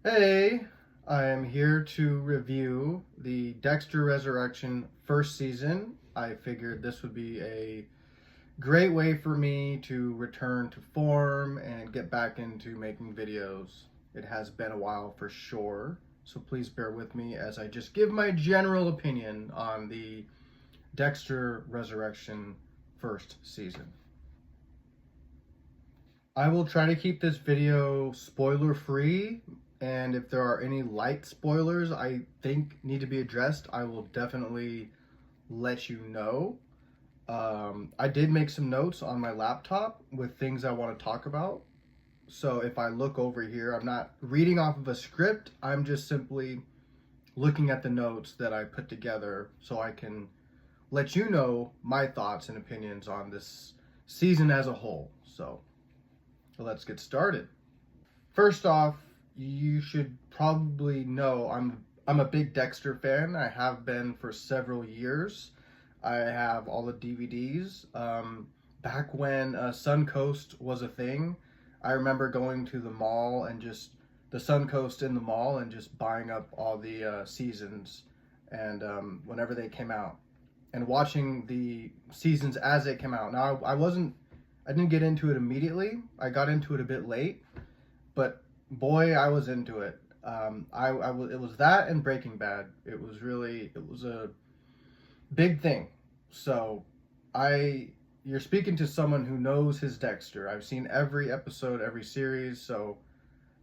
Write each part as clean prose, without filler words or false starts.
Hey, I am here to review the Dexter Resurrection first season. I figured this would be a great way for me to return to form and get back into making videos. It has been a while for sure, so please bear with me as I just give my general opinion on the Dexter Resurrection first season. I will try to keep this video spoiler free, and if there are any light spoilers I think need to be addressed, I will definitely let you know. I did make some notes on my laptop with things I want to talk about. So if I look over here, I'm not reading off of a script, I'm just simply looking at the notes that I put together so I can let you know my thoughts and opinions on this season as a whole. So let's get started. First off, you should probably know I'm a big Dexter fan. I have been for several years. I have all the DVDs. Back when Suncoast was a thing, I remember going to the mall and just the Suncoast in the mall and just buying up all the seasons and whenever they came out and watching the seasons as they came out. Now I didn't get into it immediately. I got into it a bit late, but boy, I was into it. It was that and Breaking Bad. It was a big thing. So you're speaking to someone who knows his Dexter. I've seen every episode, every series. So,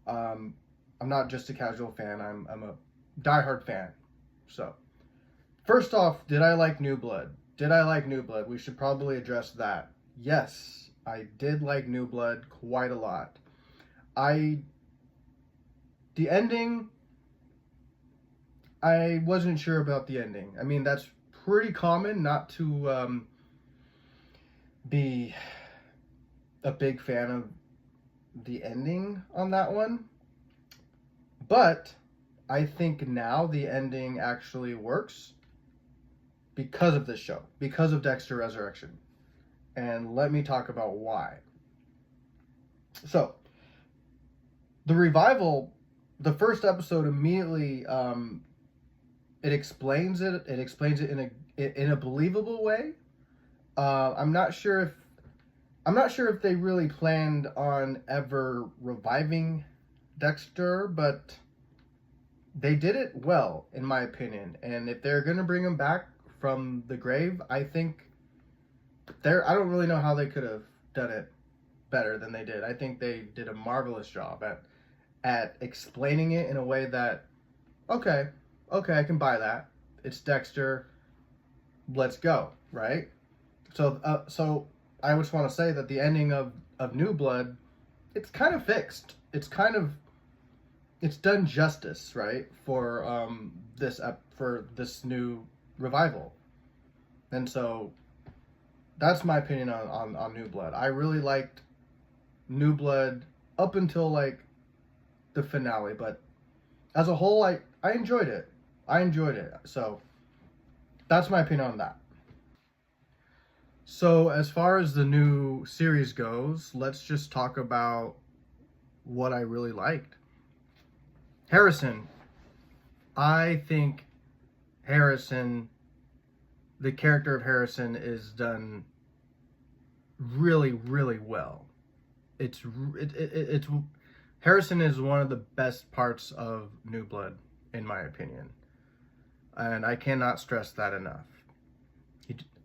I'm not just a casual fan. I'm a diehard fan. So, first off, did I like New Blood? Did I like New Blood? We should probably address that. Yes, I did like New Blood quite a lot. The ending, I wasn't sure about the ending. I mean, that's pretty common not to be a big fan of the ending on that one. But I think now the ending actually works because of this show, because of Dexter Resurrection. And let me talk about why. So, the revival, the first episode immediately, it explains it. It explains it in a believable way. I'm not sure if they really planned on ever reviving Dexter, but they did it well, in my opinion. And if they're gonna bring him back from the grave, I think I don't really know how they could have done it better than they did. I think they did a marvelous job at explaining it in a way that, okay, I can buy that. It's Dexter. Let's go, right? So I just want to say that the ending of New Blood, it's kind of fixed. It's done justice, right, for this new revival, and so that's my opinion on New Blood. I really liked New Blood up until like the finale, but as a whole, I enjoyed it. So that's my opinion on that. So as far as the new series goes, let's just talk about what I really liked. Harrison. I think Harrison, the character of Harrison, is done really, really well. It's Harrison is one of the best parts of New Blood, in my opinion, and I cannot stress that enough.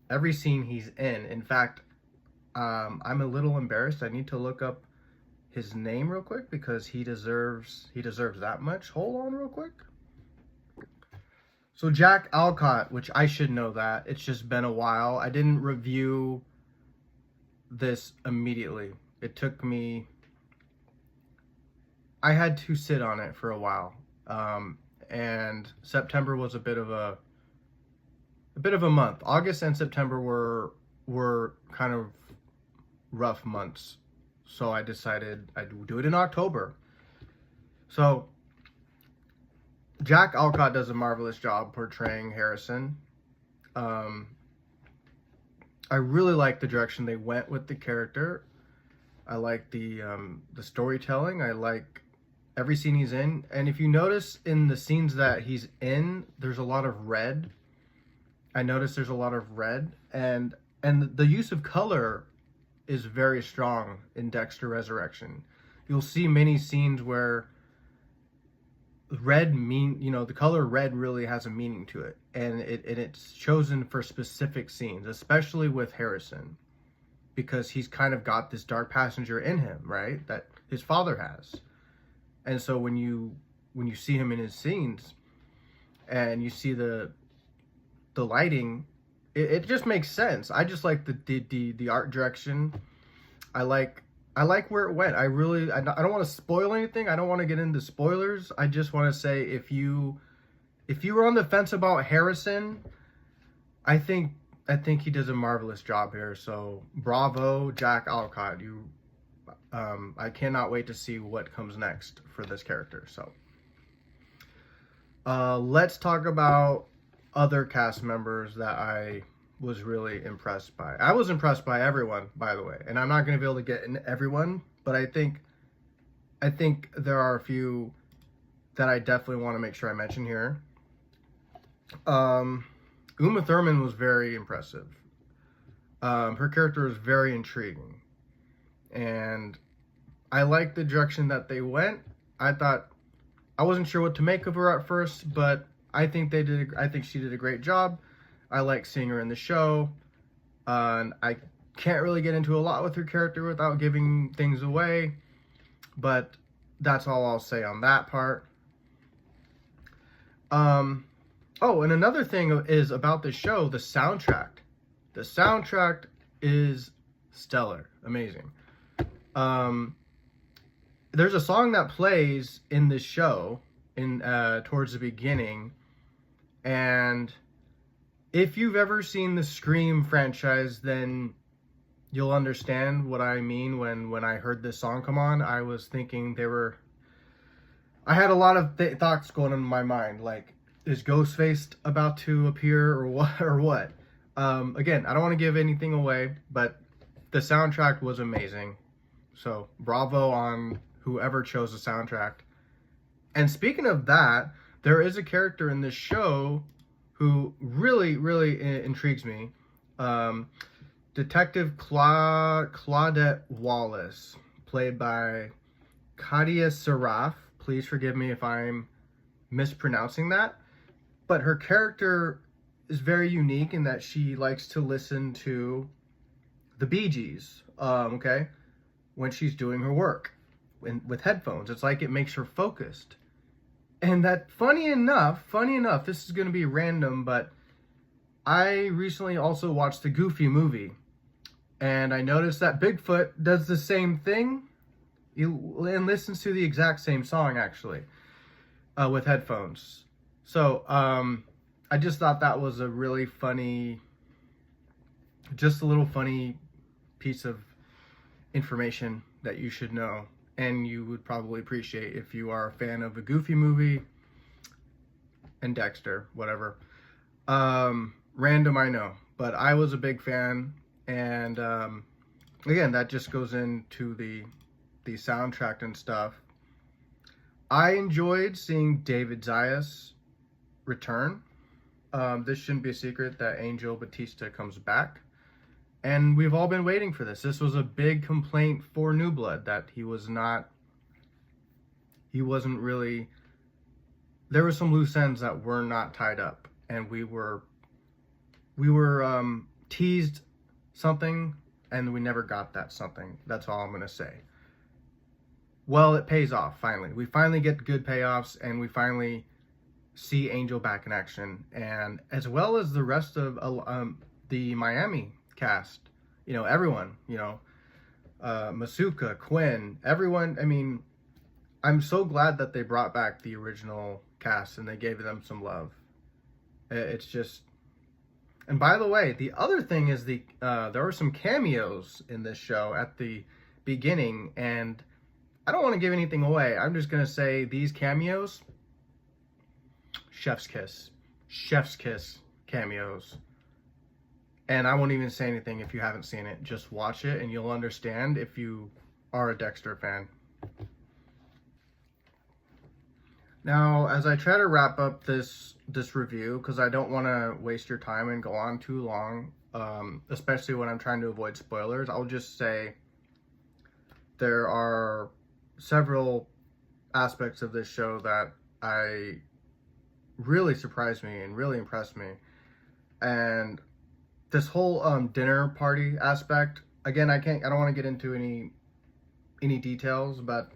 Every scene he's in. In fact, I'm a little embarrassed. I need to look up his name real quick because he deserves that much. Hold on, real quick. So Jack Alcott, which I should know that. It's just been a while. I didn't review this immediately. It took me. I had to sit on it for a while, and September was a bit of a month. August and September were kind of rough months, so I decided I'd do it in October. So Jack Alcott does a marvelous job portraying Harrison. I really like the direction they went with the character. I like the storytelling. I like every scene he's in. And if you notice in the scenes that he's in, there's a lot of red. I noticed there's a lot of red, and the use of color is very strong in Dexter Resurrection. You'll see many scenes where the color red really has a meaning to it, and it's chosen for specific scenes, especially with Harrison, because he's kind of got this dark passenger in him, right, that his father has. And so when you see him in his scenes and you see the lighting, it just makes sense. I just like the art direction. I like where it went. I don't want to spoil anything. I don't want to get into spoilers. I just want to say, if you were on the fence about Harrison, I think he does a marvelous job here. So bravo, Jack Alcott. I cannot wait to see what comes next for this character. So let's talk about other cast members that I was really impressed by. I was impressed by everyone, by the way, and I'm not going to be able to get into everyone, but I think there are a few that I definitely want to make sure I mention here. Uma Thurman was very impressive. Her character is very intriguing, and I like the direction that they went. I wasn't sure what to make of her at first, but I think she did a great job. I like seeing her in the show, and I can't really get into a lot with her character without giving things away, but that's all I'll say on that part. Oh, and another thing is about the show, the soundtrack. The soundtrack is stellar, amazing. There's a song that plays in this show towards the beginning, and if you've ever seen the Scream franchise, then you'll understand what I mean when I heard this song come on. I was thinking I had a lot of thoughts going in my mind, like, is Ghostface about to appear or what? Again, I don't want to give anything away, but the soundtrack was amazing. So bravo on whoever chose the soundtrack. And speaking of that, there is a character in this show who really, really intrigues me. Detective Claudette Wallace, played by Kadia Saraf. Please forgive me if I'm mispronouncing that. But her character is very unique in that she likes to listen to the Bee Gees, okay, when she's doing her work with headphones. It's like it makes her focused. And that, funny enough, this is going to be random, but I recently also watched the Goofy movie, and I noticed that Bigfoot does the same thing and listens to the exact same song, actually, with headphones. So I just thought that was a really funny, just a little funny piece of information that you should know, and you would probably appreciate if you are a fan of the Goofy movie and Dexter, whatever. Random, I know, but I was a big fan, and again, that just goes into the soundtrack and stuff. I enjoyed seeing David Zayas return. This shouldn't be a secret that Angel Batista comes back, and we've all been waiting for this. This was a big complaint for New Blood, that he wasn't really, there were some loose ends that were not tied up, and we were teased something, and we never got that something. That's all I'm going to say. Well, it pays off, finally. We finally get good payoffs, and we finally see Angel back in action, and as well as the rest of the Miami cast. You know, everyone, Masuka, Quinn, everyone. I mean, I'm so glad that they brought back the original cast and they gave them some love. It's just... And by the way, the other thing is there were some cameos in this show at the beginning, and I don't want to give anything away. I'm just going to say these cameos, chef's kiss cameos. And I won't even say anything if you haven't seen it. Just watch it and you'll understand if you are a Dexter fan. Now, as I try to wrap up this review, because I don't want to waste your time and go on too long, especially when I'm trying to avoid spoilers, I'll just say there are several aspects of this show that I really surprised me and really impressed me. And this whole dinner party aspect, again, I don't want to get into any details, but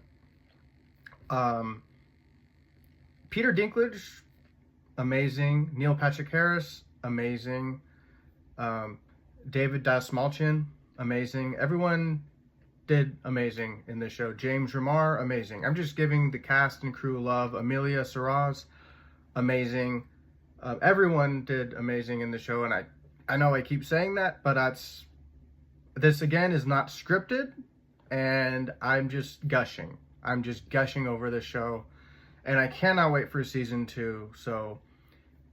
Peter Dinklage, amazing. Neil Patrick Harris, amazing. David Dastmalchian, amazing. Everyone did amazing in this show. James Remar, amazing. I'm just giving the cast and crew love. Amelia Saraz, amazing. Everyone did amazing in the show, and I know I keep saying that, but this again is not scripted, and I'm just gushing. I'm just gushing over this show, and I cannot wait for season 2. So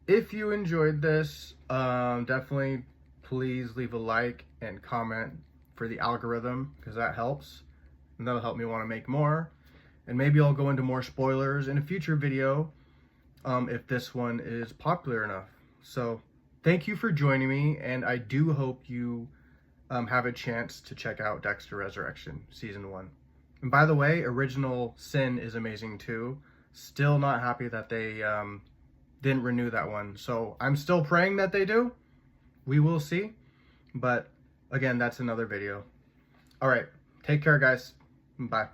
if you enjoyed this, definitely please leave a like and comment for the algorithm, because that helps, and that'll help me want to make more. And maybe I'll go into more spoilers in a future video if this one is popular enough. So thank you for joining me, and I do hope you have a chance to check out Dexter Resurrection Season 1. And by the way, Original Sin is amazing too. Still not happy that they didn't renew that one. So I'm still praying that they do. We will see. But again, that's another video. All right. Take care, guys. Bye.